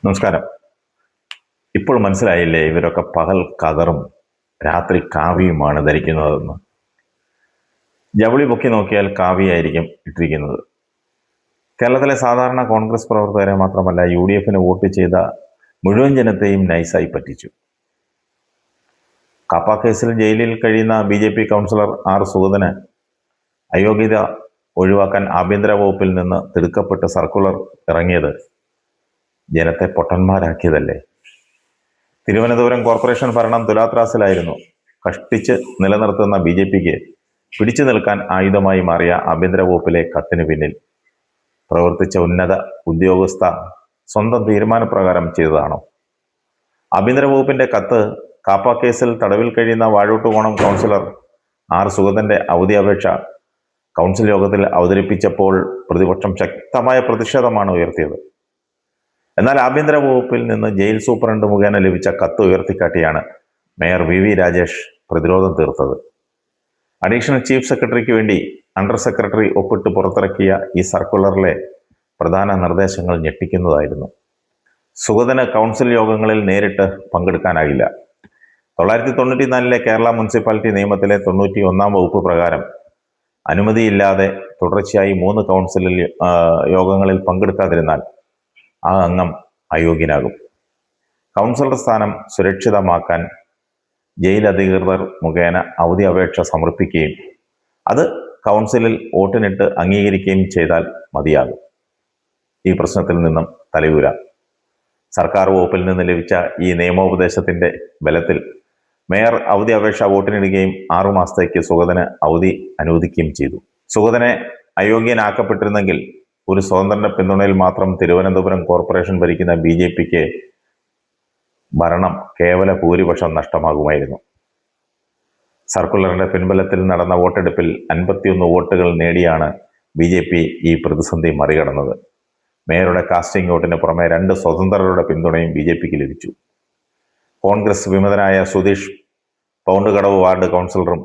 നമസ്കാരം. ഇപ്പോൾ മനസ്സിലായില്ലേ ഇവരൊക്കെ പകൽ കതറും രാത്രി കാവിയുമാണ് ധരിക്കുന്നതെന്ന്? ജവളി പൊക്കി നോക്കിയാൽ കാവിയായിരിക്കും ഇട്ടിരിക്കുന്നത്. കേരളത്തിലെ സാധാരണ കോൺഗ്രസ് പ്രവർത്തകരെ മാത്രമല്ല UDF-ന് വോട്ട് ചെയ്ത മുഴുവൻ ജനത്തെയും നൈസായി പറ്റിച്ചു. കാപ്പ കേസിൽ ജയിലിൽ കഴിയുന്ന BJP കൗൺസിലർ സുഗതന് അയോഗ്യത ഒഴിവാക്കാൻ ആഭ്യന്തര വകുപ്പിൽ നിന്ന് തിടുക്കപ്പെട്ട് സർക്കുലർ ഇറങ്ങിയത് ജനത്തെ പൊട്ടന്മാരാക്കിയതല്ലേ? തിരുവനന്തപുരം കോർപ്പറേഷൻ ഭരണം തുലാത്രാസിലായിരുന്നു. കഷ്ടിച്ച് നിലനിർത്തുന്ന BJPക്ക് പിടിച്ചു നിൽക്കാൻ ആയുധമായി മാറിയ ആഭ്യന്തര വകുപ്പിലെ കത്തിന് പിന്നിൽ പ്രവർത്തിച്ച ഉന്നത ഉദ്യോഗസ്ഥ സ്വന്തം തീരുമാനപ്രകാരം ചെയ്തതാണോ? ആഭ്യന്തര വകുപ്പിന്റെ കത്ത് കാപ്പ കേസിൽ തടവിൽ കഴിയുന്ന വാഴോട്ടുകോണം കൗൺസിലർ സുഗതന്റെ അവധി അപേക്ഷ കൗൺസിൽ യോഗത്തിൽ അവതരിപ്പിച്ചപ്പോൾ പ്രതിപക്ഷം ശക്തമായ പ്രതിഷേധമാണ് ഉയർത്തിയത്. എന്നാൽ ആഭ്യന്തര വകുപ്പിൽ നിന്ന് ജയിൽ സൂപ്രണ്ട് മുഖേന ലഭിച്ച കത്ത് ഉയർത്തിക്കാട്ടിയാണ് മേയർ VV രാജേഷ് പ്രതിരോധം തീർത്തത്. അഡീഷണൽ ചീഫ് സെക്രട്ടറിക്ക് വേണ്ടി അണ്ടർ സെക്രട്ടറി ഒപ്പിട്ട് പുറത്തിറക്കിയ ഈ സർക്കുലറിലെ പ്രധാന നിർദ്ദേശങ്ങൾ ഞെട്ടിക്കുന്നതായിരുന്നു. സുഗതന് കൗൺസിൽ യോഗങ്ങളിൽ നേരിട്ട് പങ്കെടുക്കാനാകില്ല. 1994 കേരള മുനിസിപ്പാലിറ്റി നിയമത്തിലെ 91 വകുപ്പ് പ്രകാരം അനുമതിയില്ലാതെ തുടർച്ചയായി 3 കൗൺസിൽ യോഗങ്ങളിൽ പങ്കെടുക്കാതിരുന്നാൽ ആ അംഗം അയോഗ്യനാകും. കൗൺസിലർ സ്ഥാനം സുരക്ഷിതമാക്കാൻ ജയിൽ അധികൃതർ മുഖേന അവധി അപേക്ഷ സമർപ്പിക്കുകയും അത് കൗൺസിലിൽ വോട്ടിനിട്ട് അംഗീകരിക്കുകയും ചെയ്താൽ മതിയാകും. ഈ പ്രശ്നത്തിൽ നിന്നും തലയൂരാം. സർക്കാർ വകുപ്പിൽ നിന്ന് ലഭിച്ച ഈ നിയമോപദേശത്തിന്റെ ബലത്തിൽ മേയർ അവധി അപേക്ഷ വോട്ടിനിടുകയും 6 മാസത്തേക്ക് സുഗതന് അവധി അനുവദിക്കുകയും ചെയ്തു. സുഗതനെ അയോഗ്യനാക്കപ്പെട്ടിരുന്നെങ്കിൽ ഒരു സ്വതന്ത്രന്റെ പിന്തുണയിൽ മാത്രം തിരുവനന്തപുരം കോർപ്പറേഷൻ ഭരിക്കുന്ന BJPക്ക് ഭരണം കേവല ഭൂരിപക്ഷം നഷ്ടമാകുമായിരുന്നു. സർക്കുലറിന്റെ പിൻബലത്തിൽ നടന്ന വോട്ടെടുപ്പിൽ 51 വോട്ടുകൾ നേടിയാണ് BJP ഈ പ്രതിസന്ധി മറികടന്നത്. മേയറുടെ കാസ്റ്റിംഗ് വോട്ടിന് പുറമെ 2 സ്വതന്ത്രരുടെ പിന്തുണയും BJPക്ക് ലഭിച്ചു. കോൺഗ്രസ് വിമതനായ സുധീഷ് പൗണ്ടുകടവ് വാർഡ് കൗൺസിലറും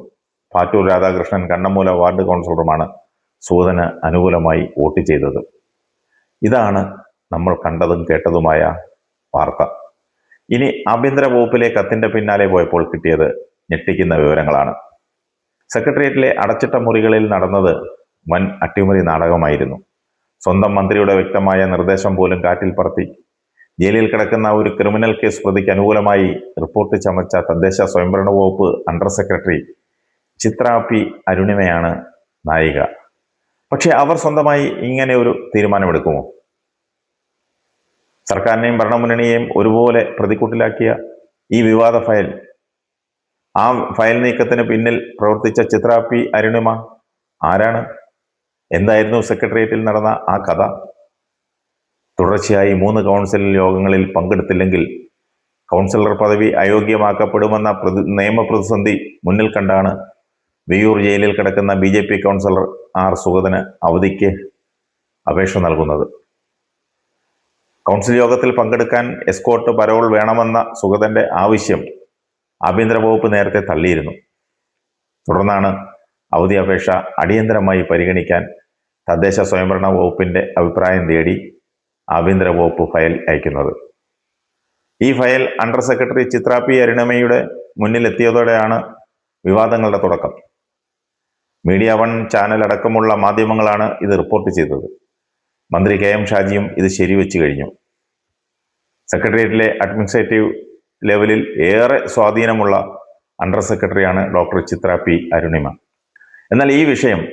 പാറ്റൂർ രാധാകൃഷ്ണൻ കണ്ണമൂല വാർഡ് കൗൺസിലറുമാണ് സുഗതന് അനുകൂലമായി വോട്ട് ചെയ്തത്. ഇതാണ് നമ്മൾ കണ്ടതും കേട്ടതുമായ വാർത്ത. ഇനി ആഭ്യന്തര വകുപ്പിലെ കത്തിന്റെ പിന്നാലെ പോയപ്പോൾ കിട്ടിയത് ഞെട്ടിക്കുന്ന വിവരങ്ങളാണ്. സെക്രട്ടേറിയറ്റിലെ അടച്ചിട്ട മുറികളിൽ നടന്നത് വൻ അട്ടിമറി നാടകമായിരുന്നു. സ്വന്തം മന്ത്രിയുടെ വ്യക്തമായ നിർദ്ദേശം പോലും കാറ്റിൽ പറത്തി ജയിലിൽ കിടക്കുന്ന ഒരു ക്രിമിനൽ കേസ് പ്രതിക്ക് അനുകൂലമായി റിപ്പോർട്ട് ചമച്ച തദ്ദേശ സ്വയംഭരണ വകുപ്പ് അണ്ടർ സെക്രട്ടറി ചിത്ര P. അരുണിമയാണ് നായിക. പക്ഷെ അവർ സ്വന്തമായി ഇങ്ങനെ ഒരു തീരുമാനമെടുക്കുമോ? സർക്കാരിനെയും ഭരണമുന്നണിയെയും ഒരുപോലെ പ്രതിക്കൂട്ടിലാക്കിയ ഈ വിവാദ ഫയൽ, ആ ഫയൽ നീക്കത്തിന് പിന്നിൽ പ്രവർത്തിച്ച ചിത്ര P. അരുണിമ ആരാണ്? എന്തായിരുന്നു സെക്രട്ടേറിയറ്റിൽ നടന്ന ആ കഥ? തുടർച്ചയായി 3 കൗൺസിൽ യോഗങ്ങളിൽ പങ്കെടുത്തില്ലെങ്കിൽ കൗൺസിലർ പദവി അയോഗ്യമാക്കപ്പെടുമെന്ന നിയമപ്രതിസന്ധി മുന്നിൽ കണ്ടാണ് വിയ്യൂർ ജയിലിൽ കിടക്കുന്ന BJP കൗൺസിലർ സുഗതന് അവധിക്ക് അപേക്ഷ നൽകുന്നത്. കൗൺസിൽ യോഗത്തിൽ പങ്കെടുക്കാൻ എസ്കോർട്ട് പരോൾ വേണമെന്ന സുഗതന്റെ ആവശ്യം ആഭ്യന്തര വകുപ്പ് നേരത്തെ തള്ളിയിരുന്നു. തുടർന്നാണ് അവധി അപേക്ഷ അടിയന്തരമായി പരിഗണിക്കാൻ തദ്ദേശ സ്വയംഭരണ വകുപ്പിന്റെ അഭിപ്രായം തേടി ആഭ്യന്തര വകുപ്പ് ഫയൽ അയക്കുന്നത്. ഈ ഫയൽ അണ്ടർ സെക്രട്ടറി ചിത്ര P. അരുണിമയുടെ മുന്നിലെത്തിയതോടെയാണ് വിവാദങ്ങളുടെ തുടക്കം. മീഡിയ 1 ചാനൽ അടക്കമുള്ള മാധ്യമങ്ങളാണ് ഇത് റിപ്പോർട്ട് ചെയ്തത്. മന്ത്രി KM ഷാജിയും ഇത് ശരിവെച്ചു കഴിഞ്ഞു. സെക്രട്ടേറിയറ്റിലെ അഡ്മിനിസ്ട്രേറ്റീവ് ലെവലിൽ ഏറെ സ്വാധീനമുള്ള അണ്ടർ സെക്രട്ടറിയാണ് ഡോക്ടർ ചിത്ര P. അരുണിമ. എന്നാൽ ഈ വിഷയം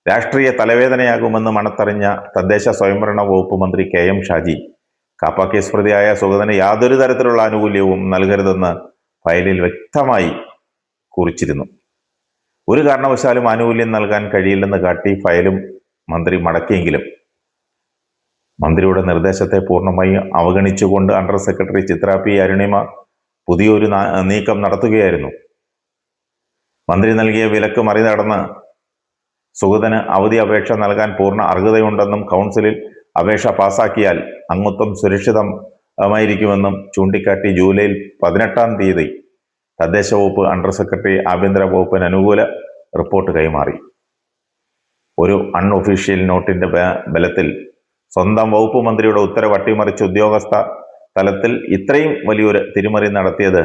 രാഷ്ട്രീയ തലവേദനയാകുമെന്ന് മണത്തറിഞ്ഞ തദ്ദേശ സ്വയംഭരണ വകുപ്പ് മന്ത്രി KM ഷാജി കാപ്പ കേസ് പ്രതിയായ സുഗതന് യാതൊരു തരത്തിലുള്ള ആനുകൂല്യവും നൽകരുതെന്ന് ഫയലിൽ വ്യക്തമായി കുറിച്ചിരുന്നു. ഒരു കാരണവശാലും ആനുകൂല്യം നൽകാൻ കഴിയില്ലെന്ന് കാട്ടി ഫയലും മന്ത്രി മടക്കിയെങ്കിലും മന്ത്രിയുടെ നിർദ്ദേശത്തെ പൂർണ്ണമായി അവഗണിച്ചുകൊണ്ട് അണ്ടർ സെക്രട്ടറി ചിത്ര P. അരുണിമ പുതിയൊരു നീക്കം നടത്തുകയായിരുന്നു. മന്ത്രി നൽകിയ വിലക്ക് മറികടന്ന് സുഗതന് അവധി അപേക്ഷ നൽകാൻ പൂർണ്ണ അർഹതയുണ്ടെന്നും കൗൺസിലിൽ അപേക്ഷ പാസാക്കിയാൽ അംഗത്വം സുരക്ഷിതമായിരിക്കുമെന്നും ചൂണ്ടിക്കാട്ടി ജൂലൈ 18-ാം തീയതി തദ്ദേശ വകുപ്പ് അണ്ടർ സെക്രട്ടറി ആഭ്യന്തര വകുപ്പിന് അനുകൂല റിപ്പോർട്ട് കൈമാറി. ഒരു അൺഒഫീഷ്യൽ നോട്ടിന്റെ ബലത്തിൽ സ്വന്തം വകുപ്പ് മന്ത്രിയുടെ ഉത്തരവ് അട്ടിമറിച്ച് ഉദ്യോഗസ്ഥ തലത്തിൽ ഇത്രയും വലിയൊരു തിരിമറി നടത്തിയത്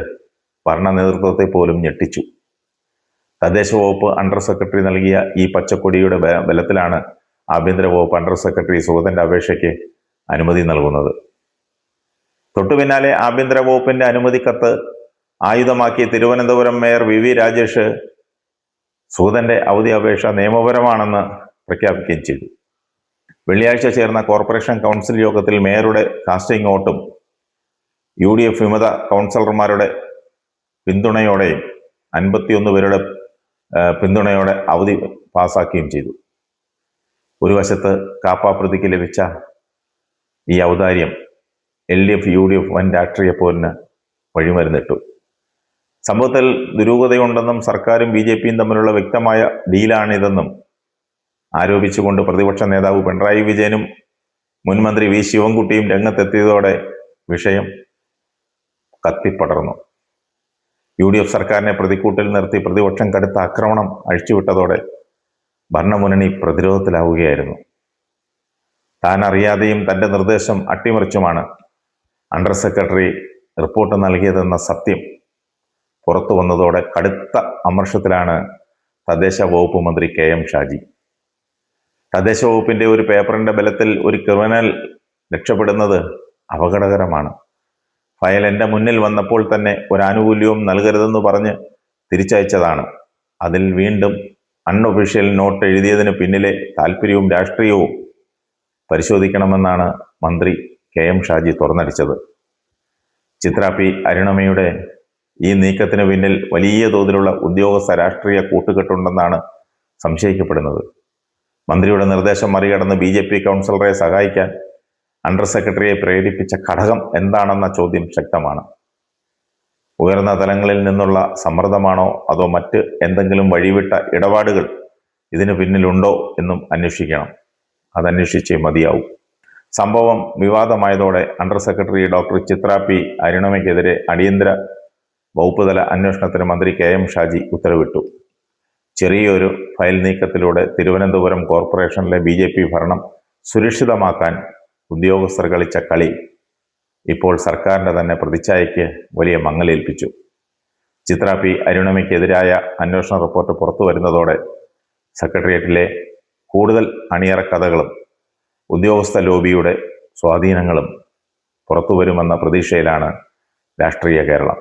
ഭരണ നേതൃത്വത്തെ പോലും ഞെട്ടിച്ചു. തദ്ദേശ വകുപ്പ് അണ്ടർ സെക്രട്ടറി നൽകിയ ഈ പച്ചക്കൊടിയുടെ ബലത്തിലാണ് ആഭ്യന്തര വകുപ്പ് അണ്ടർ സെക്രട്ടറി സുഗതന്റെ അപേക്ഷയ്ക്ക് അനുമതി നൽകുന്നത്. തൊട്ടു പിന്നാലെ ആഭ്യന്തര വകുപ്പിന്റെ അനുമതി കത്ത് ആയുധമാക്കി തിരുവനന്തപുരം മേയർ വി രാജേഷ് സുഗതന്റെ അവധി അപേക്ഷ നിയമപരമാണെന്ന് പ്രഖ്യാപിക്കുകയും ചെയ്തു. വെള്ളിയാഴ്ച ചേർന്ന കോർപ്പറേഷൻ കൗൺസിൽ യോഗത്തിൽ മേയറുടെ കാസ്റ്റിംഗ് വോട്ടും UDF വിമത കൗൺസിലർമാരുടെ പിന്തുണയോടെയും 51 പേരുടെ പിന്തുണയോടെ അവധി പാസാക്കുകയും ചെയ്തു. ഒരു വശത്ത് കാപ്പാപ്രതിക്ക് ലഭിച്ച ഈ ഔദാര്യം LDF UDF വൻ രാഷ്ട്രീയ പോരിന് വഴിമരുന്നിട്ടു. സംഭവത്തിൽ ദുരൂഹതയുണ്ടെന്നും സർക്കാരും BJPയും തമ്മിലുള്ള വ്യക്തമായ ഡീലാണിതെന്നും ആരോപിച്ചുകൊണ്ട് പ്രതിപക്ഷ നേതാവ് പിണറായി വിജയനും മുൻമന്ത്രി V ശിവൻകുട്ടിയും രംഗത്തെത്തിയതോടെ വിഷയം കത്തിപ്പടർന്നു. UDF സർക്കാരിനെ പ്രതിക്കൂട്ടിൽ നിർത്തി പ്രതിപക്ഷം കടുത്ത ആക്രമണം അഴിച്ചുവിട്ടതോടെ ഭരണമുന്നണി പ്രതിരോധത്തിലാവുകയായിരുന്നു. താൻ അറിയാതെയും തന്റെ നിർദ്ദേശം അട്ടിമറിച്ചുമാണ് അണ്ടർ സെക്രട്ടറി റിപ്പോർട്ട് നൽകിയതെന്ന സത്യം പുറത്തു വന്നതോടെ കടുത്ത അമർഷത്തിലാണ് തദ്ദേശ വകുപ്പ് മന്ത്രി KM ഷാജി. തദ്ദേശ വകുപ്പിന്റെ ഒരു പേപ്പറിന്റെ ബലത്തിൽ ഒരു ക്രിമിനൽ രക്ഷപ്പെടുന്നത് അപകടകരമാണ്. ഫയൽ എൻ്റെ മുന്നിൽ വന്നപ്പോൾ തന്നെ ഒരു ആനുകൂല്യവും നൽകരുതെന്ന് പറഞ്ഞ് തിരിച്ചയച്ചതാണ്. അതിൽ വീണ്ടും അൺഒഫീഷ്യൽ നോട്ട് എഴുതിയതിന് പിന്നിലെ താല്പര്യവും രാഷ്ട്രീയവും പരിശോധിക്കണമെന്നാണ് മന്ത്രി KM ഷാജി തുറന്നടിച്ചത്. ചിത്ര P. അരുണമ്മയുടെ ഈ നീക്കത്തിന് പിന്നിൽ വലിയ തോതിലുള്ള ഉദ്യോഗസ്ഥ രാഷ്ട്രീയ കൂട്ടുകെട്ടുണ്ടെന്നാണ് സംശയിക്കപ്പെടുന്നത്. മന്ത്രിയുടെ നിർദ്ദേശം മറികടന്ന് BJP കൗൺസിലറെ സഹായിക്കാൻ അണ്ടർ സെക്രട്ടറിയെ പ്രേരിപ്പിച്ച ഘടകം എന്താണെന്ന ചോദ്യം ശക്തമാണ്. ഉയർന്ന തലങ്ങളിൽ നിന്നുള്ള സമ്മർദ്ദമാണോ അതോ മറ്റ് എന്തെങ്കിലും വഴിവിട്ട ഇടപാടുകൾ ഇതിന് പിന്നിലുണ്ടോ എന്നും അന്വേഷിക്കണം. അതന്വേഷിച്ചേ മതിയാവും. സംഭവം വിവാദമായതോടെ അണ്ടർ സെക്രട്ടറി ഡോക്ടർ ചിത്ര P. അരുണമ്മയ്ക്കെതിരെ അടിയന്തര വകുപ്പ് തല അന്വേഷണത്തിന് മന്ത്രി KM ഷാജി ഉത്തരവിട്ടു. ചെറിയൊരു ഫയൽ നീക്കത്തിലൂടെ തിരുവനന്തപുരം കോർപ്പറേഷനിലെ BJP ഭരണം സുരക്ഷിതമാക്കാൻ ഉദ്യോഗസ്ഥർ കളിച്ച കളി ഇപ്പോൾ സർക്കാരിന്റെ തന്നെ പ്രതിച്ഛായയ്ക്ക് വലിയ മങ്ങലേൽപ്പിച്ചു. ചിത്ര P. അരുണമ്മയ്ക്കെതിരായ അന്വേഷണ റിപ്പോർട്ട് പുറത്തു വരുന്നതോടെ സെക്രട്ടേറിയറ്റിലെ കൂടുതൽ അണിയറ കഥകളും ഉദ്യോഗസ്ഥ ലോബിയുടെ സ്വാധീനങ്ങളും പുറത്തുവരുമെന്ന പ്രതീക്ഷയിലാണ് രാഷ്ട്രീയ കേരളം.